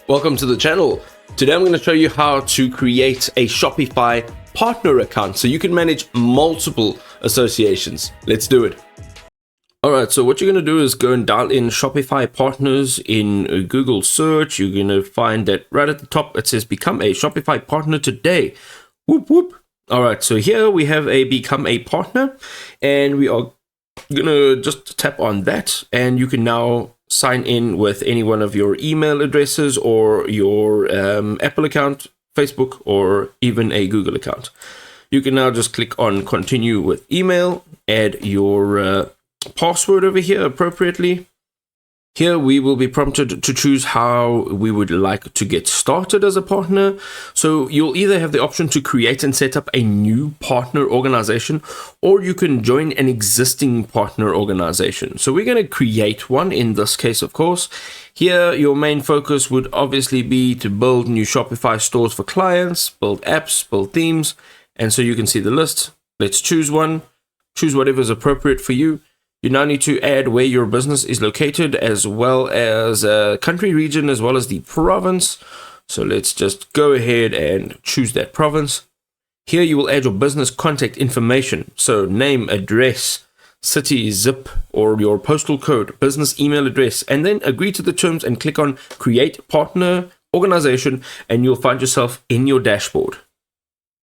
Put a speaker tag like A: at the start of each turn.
A: Welcome to the channel. Today I'm going to show you how to create a Shopify Partner Account so you can manage multiple associations. Let's do it. Alright, so what you're going to do is go and dial in Shopify Partners in Google search. You're going to find that right at the top it says Become a Shopify Partner today. Whoop whoop. Alright, so here we have a Become a Partner, and we are going to just tap on that, and you can now sign in with any one of your email addresses or your Apple account, Facebook, or even a Google account. You can now just click on continue with email, add your password over here appropriately. Here we will be prompted to choose how we would like to get started as a partner. So you'll either have the option to create and set up a new partner organization, or you can join an existing partner organization. So we're going to create one in this case, of course. Here your main focus would obviously be to build new Shopify stores for clients, build apps, build themes. And so you can see the list. Let's choose one, choose whatever is appropriate for you. You now need to add where your business is located, as well as a country, region, as well as the province. So let's just go ahead and choose that province. Here you will add your business contact information. So name, address, city, zip, or your postal code, business email address, and then agree to the terms and click on Create Partner Organization, and you'll find yourself in your dashboard.